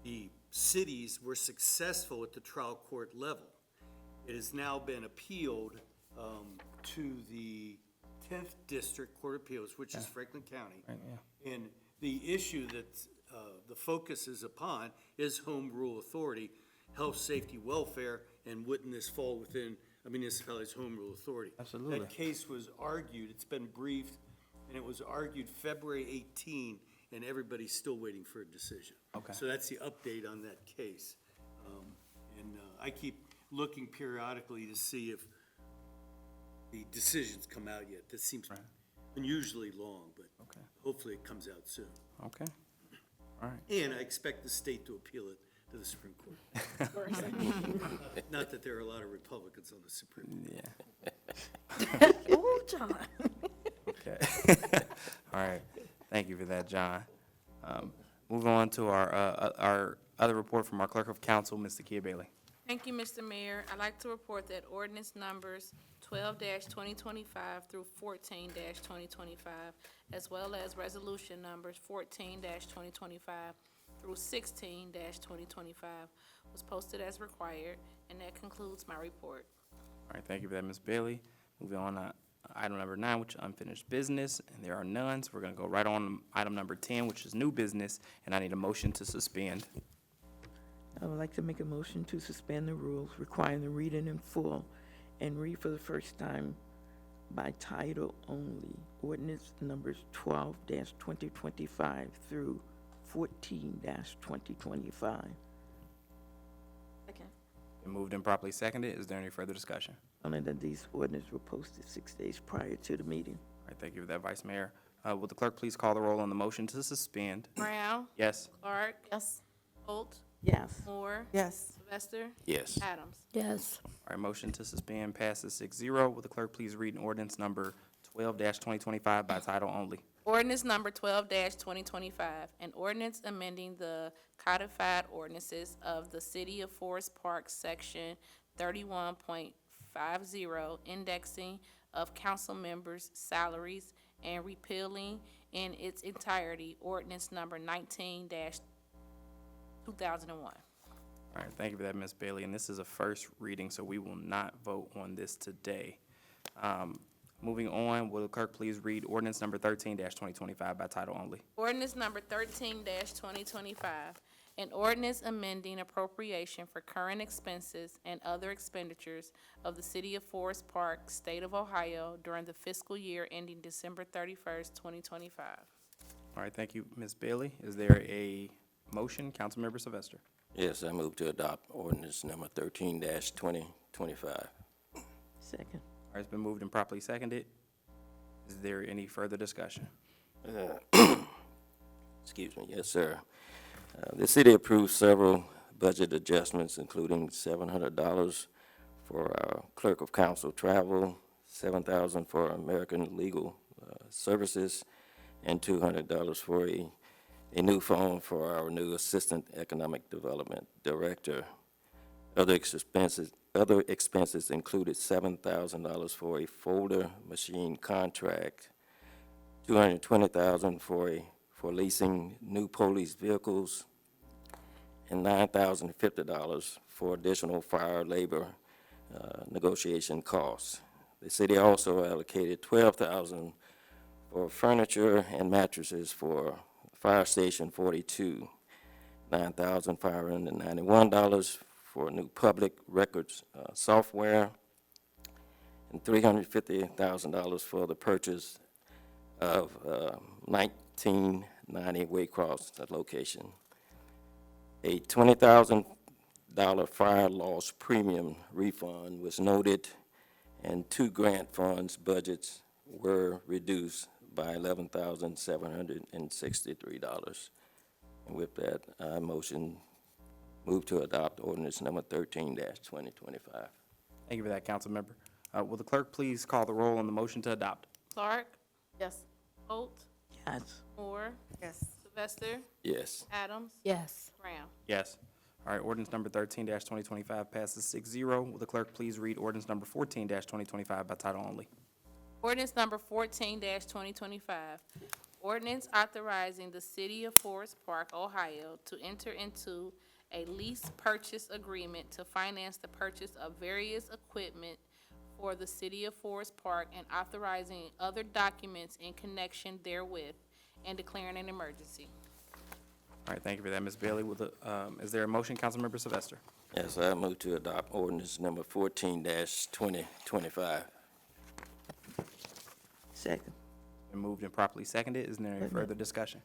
The cities were successful at the trial court level. It has now been appealed to the 10th District Court of Appeals, which is Franklin County. Right, yeah. And the issue that the focus is upon is home rule authority, health, safety, welfare, and wouldn't this fall within a municipality's home rule authority? Absolutely. That case was argued, it's been briefed, and it was argued February 18, and everybody's still waiting for a decision. Okay. So that's the update on that case. I keep looking periodically to see if the decisions come out yet. That seems unusually long, but Okay. hopefully it comes out soon. Okay. All right. And I expect the state to appeal it to the Supreme Court. Not that there are a lot of Republicans on the Supreme Court. Yeah. Oh, John. Okay. All right. Thank you for that, John. Moving on to our other report from our Clerk of Council, Ms. Takia Bailey. Thank you, Mr. Mayor. I'd like to report that ordinance numbers 12-2025 through 14-2025, as well as resolution numbers 14-2025 through 16-2025 was posted as required, and that concludes my report. All right, thank you for that, Ms. Bailey. Moving on to item number 9, which is unfinished business, and there are none, so we're going to go right on to item number 10, which is new business, and I need a motion to suspend. I would like to make a motion to suspend the rules requiring the reading in full and read for the first time by title only, ordinance numbers 12-2025 through 14-2025. Second. Been moved and properly seconded. Is there any further discussion? Only that these ordinances were posted 6 days prior to the meeting. All right, thank you for that, Vice Mayor. Will the clerk please call the roll on the motion to suspend? Brown, Yes. Clark, Yes. Holt, Yes. Moore, Yes. Sylvester, Yes. Adams. Yes. All right, motion to suspend passes 6-0. Will the clerk please read an ordinance number 12-2025 by title only? Ordinance number 12-2025, an ordinance amending the codified ordinances of the City of Forest Park, Section 31.50, indexing of council members' salaries, and repealing in its entirety ordinance number 19-2001. All right, thank you for that, Ms. Bailey, and this is a first reading, so we will not vote on this today. Moving on, will the clerk please read ordinance number 13-2025 by title only? Ordinance number 13-2025, an ordinance amending appropriation for current expenses and other expenditures of the City of Forest Park, State of Ohio during the fiscal year ending December 31st, 2025. All right, thank you, Ms. Bailey. Is there a motion? Councilmember Sylvester. Yes, I move to adopt ordinance number 13-2025. Second. All right, it's been moved and properly seconded. Is there any further discussion? Excuse me, yes, sir. The city approved several budget adjustments, including $700 for our clerk of council travel, $7,000 for American legal services, and $200 for a new phone for our new assistant economic development director. Other expenses included $7,000 for a folder machine contract, $220,000 for leasing new police vehicles, and $9,050 for additional fire labor negotiation costs. The city also allocated $12,000 for furniture and mattresses for Fire Station 42, $9,591 for new public records software, and $350,000 for the purchase of 1990 Waycross location. A $20,000 fire loss premium refund was noted, and 2 grant funds budgets were reduced by $11,763. And with that, I motion Move to adopt ordinance number 13-2025. Thank you for that, council member. Will the clerk please call the roll on the motion to adopt? Clark, Yes. Holt, Yes. Moore, Yes. Sylvester, Yes. Adams, Yes. Brown. Yes. All right, ordinance number 13-2025 passes 6-0. Will the clerk please read ordinance number 14-2025 by title only? Ordinance number 14-2025. Ordinance authorizing the city of Forest Park, Ohio to enter into a lease purchase agreement to finance the purchase of various equipment for the city of Forest Park and authorizing other documents in connection therewith and declaring an emergency. All right, thank you for that, Ms. Bailey. Is there a motion, Councilmember Sylvester? Yes, I move to adopt ordinance number 14-2025. Second. Been moved and properly seconded. Is there any further discussion?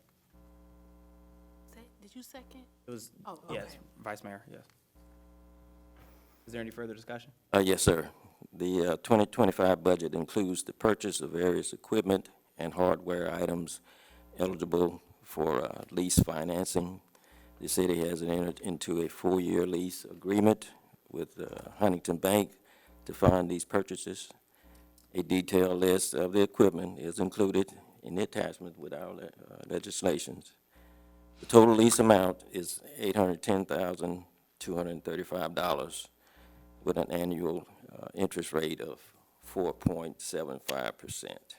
Did you second? It was, Oh, yes, okay. Vice Mayor, yes. Is there any further discussion? Yes, sir. The 2025 budget includes the purchase of various equipment and hardware items eligible for lease financing. The city has entered into a 4-year lease agreement with Huntington Bank to fund these purchases. A detailed list of the equipment is included in the attachment with our legislations. The total lease amount is $810,235 with an annual interest rate of 4.75%.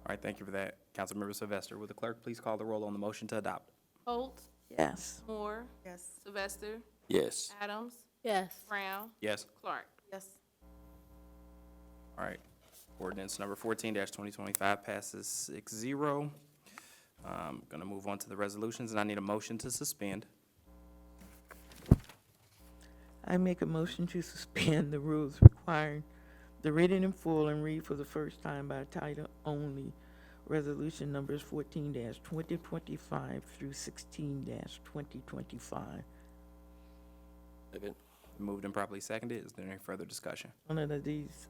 All right, thank you for that, Councilmember Sylvester. Will the clerk please call the roll on the motion to adopt? Holt, Yes. Moore, Yes. Sylvester, Yes. Adams, Yes. Brown, Yes. Clark. Yes. All right. Ordinance number 14-2025 passes 6-0. Going to move on to the resolutions, and I need a motion to suspend. I make a motion to suspend the rules requiring the reading in full and read for the first time by title only, resolution numbers 14-2025 through 16-2025. Second. Moved and properly seconded. Is there any further discussion? None of these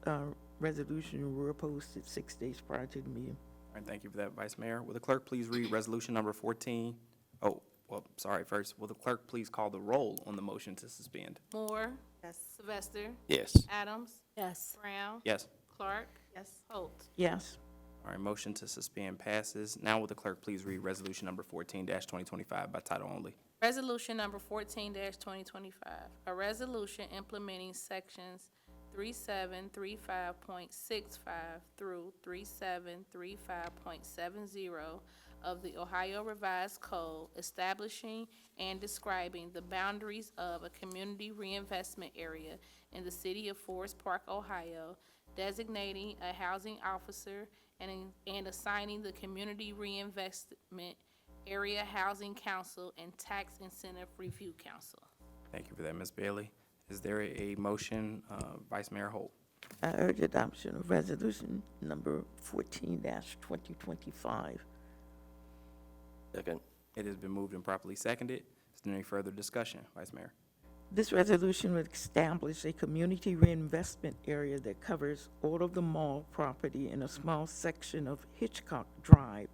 resolutions were posted 6 days prior to the meeting. All right, thank you for that, Vice Mayor. Will the clerk please read resolution number 14? Oh, well, sorry, first, will the clerk please call the roll on the motion to suspend? Moore, Yes. Sylvester, Yes. Adams, Yes. Brown, Yes. Clark, Yes. Holt. Yes. All right, motion to suspend passes. Now will the clerk please read resolution number 14-2025 by title only? Resolution number 14-2025, a resolution implementing sections 3735.65 through 3735.70 of the Ohio Revised Code, establishing and describing the boundaries of a community reinvestment area in the city of Forest Park, Ohio, designating a housing officer and assigning the Community Reinvestment Area Housing Council and Tax Incentive Review Council. Thank you for that, Ms. Bailey. Is there a motion, Vice Mayor Holt? I urge adoption of resolution number 14-2025. Second. It has been moved and properly seconded. Is there any further discussion, Vice Mayor? This resolution would establish a community reinvestment area that covers all of the mall property in a small section of Hitchcock Drive,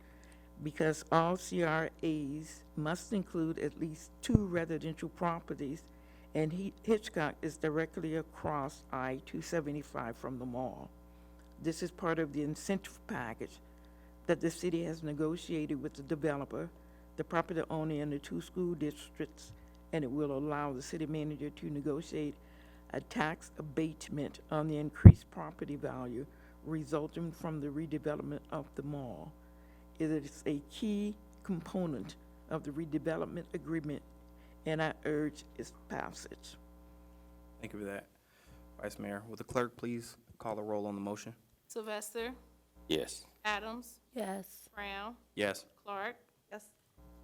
because all CRAs must include at least 2 residential properties, and Hitchcock is directly across I-275 from the mall. This is part of the incentive package that the city has negotiated with the developer, the property owner, and the 2 school districts, and it will allow the city manager to negotiate a tax abatement on the increased property value resulting from the redevelopment of the mall. It is a key component of the redevelopment agreement, and I urge its passage. Thank you for that, Vice Mayor. Will the clerk please call the roll on the motion? Sylvester, Yes. Adams, Yes. Brown, Yes. Clark, Yes.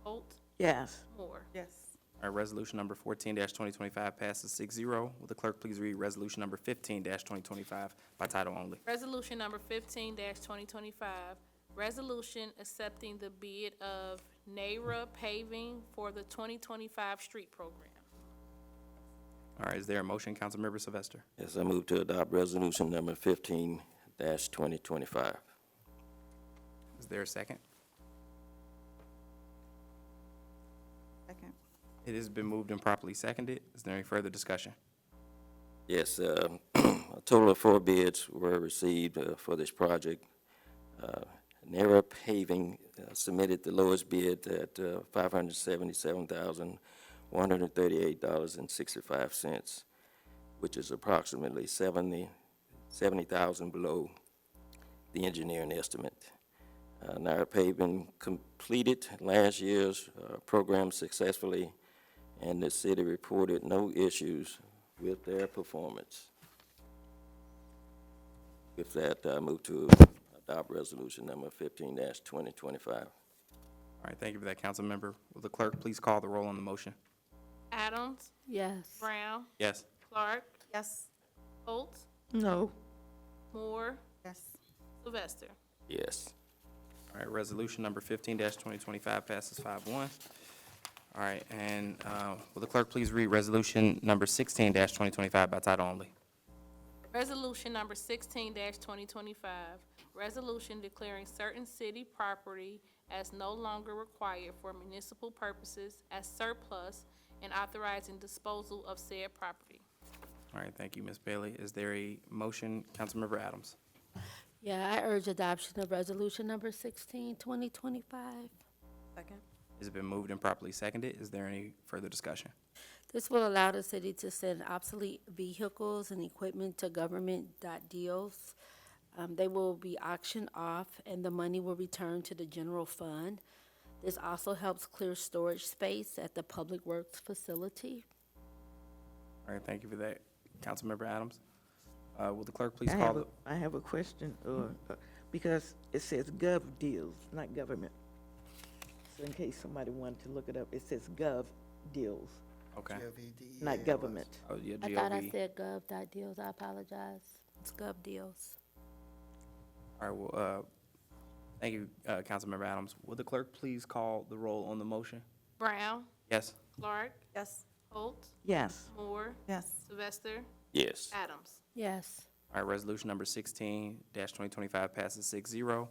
Holt, Yes. Moore. Yes. All right, resolution number 14-2025 passes 6-0. Will the clerk please read resolution number 15-2025 by title only? Resolution number 15-2025, resolution accepting the bid of NARA paving for the 2025 street program. All right, is there a motion, Councilmember Sylvester? Yes, I move to adopt resolution number 15-2025. Is there a second? Second. It has been moved and properly seconded. Is there any further discussion? Yes, a total of 4 bids were received for this project. Nara Paving submitted the lowest bid at $577,138.65, which is approximately $70,000 below the engineering estimate. Nara Paving completed last year's program successfully, and the city reported no issues with their performance. With that, I move to adopt resolution number 15-2025. All right, thank you for that, council member. Will the clerk please call the roll on the motion? Adams, Yes. Brown, Yes. Clark, Yes. Holt, No. Moore, Yes. Sylvester. Yes. All right, resolution number 15-2025 passes 5-1. All right, and will the clerk please read resolution number 16-2025 by title only? Resolution number 16-2025, resolution declaring certain city property as no longer required for municipal purposes as surplus and authorizing disposal of said property. All right, thank you, Ms. Bailey. Is there a motion, Councilmember Adams? Yeah, I urge adoption of resolution number 16, 2025. Second. Has it been moved and properly seconded? Is there any further discussion? This will allow the city to send obsolete vehicles and equipment to government.deals. They will be auctioned off, and the money will return to the general fund. This also helps clear storage space at the Public Works facility. All right, thank you for that, Councilmember Adams. Will the clerk please call the? I have a question, because it says gov deals, not government. So in case somebody wanted to look it up, it says gov deals, Okay. not government. Oh, yeah, I thought I GOV. said gov.deals, I apologize. It's gov deals. All right, well, thank you, Councilmember Adams. Will the clerk please call the roll on the motion? Brown, Yes. Clark, Yes. Holt, Yes. Moore, Yes. Sylvester, Yes. Adams. Yes. All right, resolution number 16-2025 passes 6-0.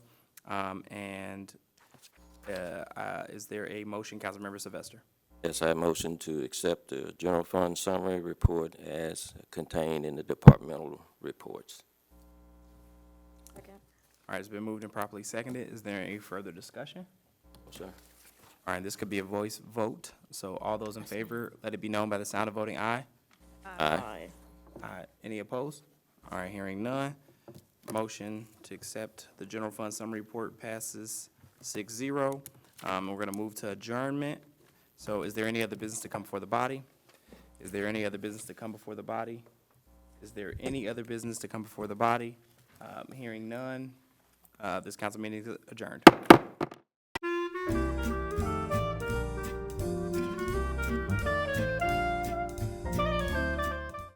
Is there a motion, Councilmember Sylvester? Yes, I motion to accept the general fund summary report as contained in the departmental reports. Second. All right, it's been moved and properly seconded. Is there any further discussion? Sir? All right, this could be a voice vote, so all those in favor, let it be known by the sound of voting aye. Aye. Aye. Any opposed? All right, hearing none. Motion to accept the general fund summary report passes 6-0. We're gonna move to adjournment. So is there any other business to come before the body? Is there any other business to come before the body? Is there any other business to come before the body? Hearing none, this council meeting is adjourned.